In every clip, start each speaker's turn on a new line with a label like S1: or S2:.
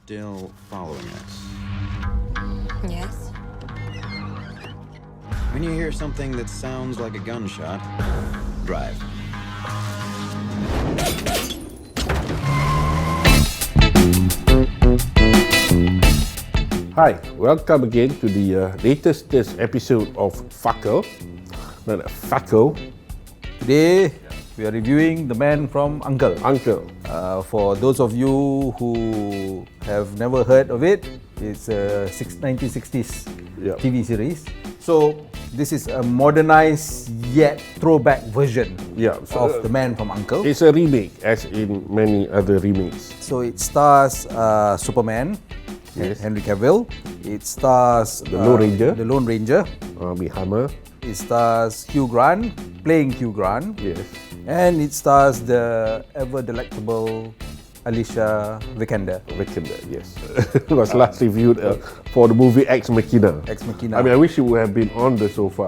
S1: still following us?
S2: Yes?
S1: When you hear something that sounds like a gunshot, drive.
S3: Hi, welcome again to the latest episode of FCKL. FCKL.
S4: Today, we are reviewing The Man from U.N.C.L.E.
S3: U.N.C.L.E.
S4: For those of you who have never heard of it, it's a 1960s
S3: Yep.
S4: TV series. So, this is a modernized yet throwback version of The Man from U.N.C.L.E.
S3: It's a remake, as in many other remakes.
S4: So, it stars Superman,
S3: Yes.
S4: Henry Cavill. It stars
S3: The Lone Ranger.
S4: Armie
S3: Hammer.
S4: It stars Hugh Grant, playing Hugh Grant.
S3: Yes.
S4: And it stars the ever-delectable Alicia Vikander.
S3: Yes. It was last reviewed for the movie Ex Machina.
S4: Ex Machina.
S3: I mean, I wish it would have been on the sofa.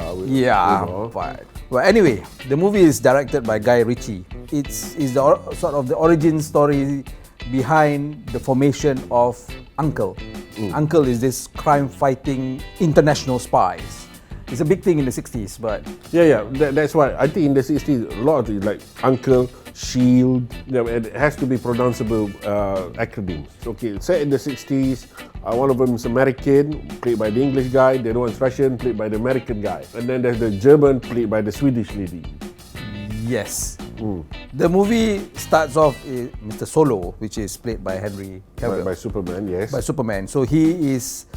S4: But well, anyway, the movie is directed by Guy Ritchie. It's the sort of the origin story behind the formation of U.N.C.L.E. U.N.C.L.E. is this crime-fighting international spies. It's a big thing in the 60s, but...
S3: That's why I think in the 60s, a lot of things like U.N.C.L.E., S.H.I.E.L.D., it has to be pronounceable acronyms. Okay, set in the 60s, one of them is American, played by the English guy, the other one's Russian, played by the American guy. And then there's the German, played by the Swedish lady.
S4: Yes. The movie starts off with Mr. Solo, which is played by Henry Cavill.
S3: By Superman, yes.
S4: By Superman. So he is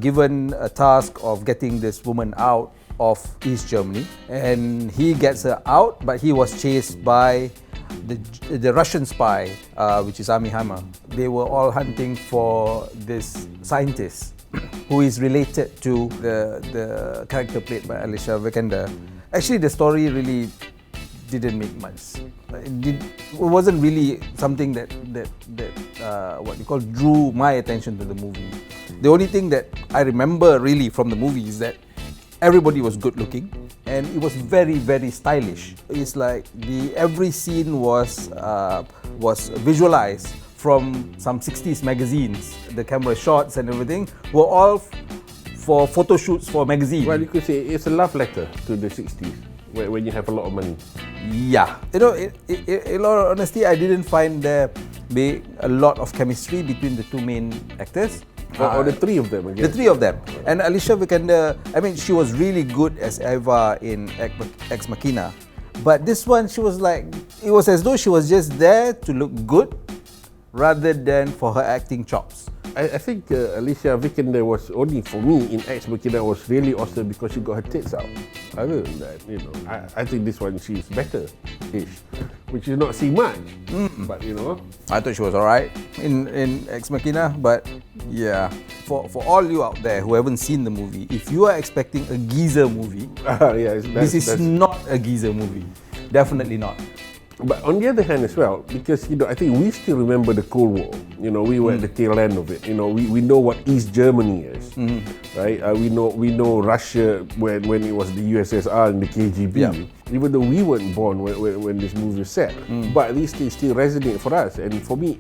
S4: given a task of getting this woman out of East Germany, and he gets her out, but he was chased by the Russian spy, which is Armie Hammer. They were all hunting for this scientist who is related to the character played by Alicia Vikander. Actually, the story really didn't make much. It wasn't really something that what you call drew my attention to the movie. The only thing that I remember really from the movie is that everybody was good looking and it was very, very stylish. It's like every scene was visualized from some 60s magazines. The camera shots and everything were all for photo shoots for magazines.
S3: Well, you could say it's a love letter to the 60s when you have a lot of money.
S4: Yeah. You know, in all honesty, I didn't find there be a lot of chemistry between the two main actors.
S3: Or the three of them, I guess.
S4: The three of them. And Alicia Vikander, I mean, she was really good as Eva in Ex Machina. But this one, she was like, it was as though she was just there to look good rather than for her acting chops.
S3: I think Alicia Vikander was only, for me, in Ex Machina was really awesome because she got her tits out. Other than that, you know, I think this one she's better-ish, which is not see much, but you know.
S4: I thought she was alright in Ex Machina, but yeah. For all you out there who haven't seen the movie, if you are expecting a geezer movie, this is not a geezer movie. Definitely not.
S3: But on the other hand as well, because you know, I think we still remember the Cold War. You know, we were at the tail end of it. You know, we know what East Germany is, right? We know Russia when it was the USSR and the KGB.
S4: Yeah.
S3: Even though we weren't born when this movie was set, but at least it still resonate for us. And for me,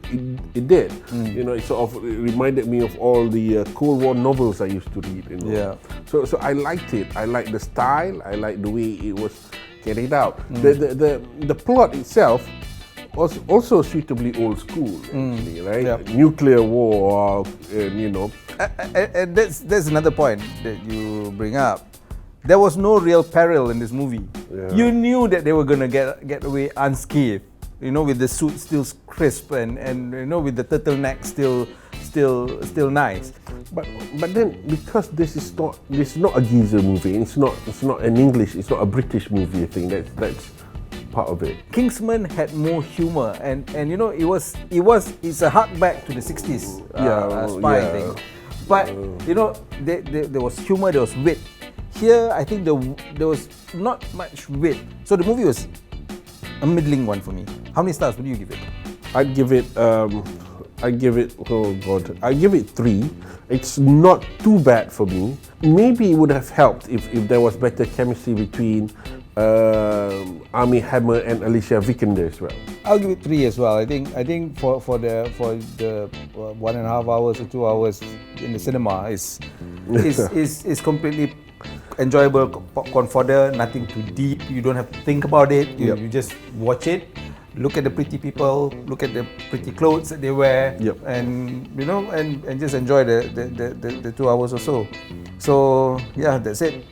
S3: it did. You know, it sort of reminded me of all the Cold War novels I used to read. You know?
S4: Yeah.
S3: So I liked it. I liked the style. I liked the way it was carried out. The plot itself was also suitably old school, actually, right?
S4: Yep.
S3: Nuclear war, you know.
S4: And that's another point that you bring up. There was no real peril in this movie.
S3: Yeah.
S4: You knew that they were gonna get away unscathed. You know, with the suit still crisp and you know, with the turtleneck still nice.
S3: But then because this is not a geezer movie. It's not an English. It's not a British movie. I think that's part of it.
S4: Kingsman had more humor, and you know, it's a hark back to the 60s spy thing. But you know, there was humor, there was wit. Here, I think there was not much wit. So the movie was a middling one for me. How many stars would you give it?
S3: I'd give it 3. It's not too bad for me. Maybe it would have helped if there was better chemistry between Armie Hammer and Alicia Vikander as well.
S4: I'll give it 3 as well. I think for the 1.5 hours or 2 hours in the cinema is completely enjoyable popcorn fodder. Nothing too deep. You don't have to think about it. You just watch it. Look at the pretty people. Look at the pretty clothes that they wear. And and just enjoy the 2 hours or so. So yeah, that's it.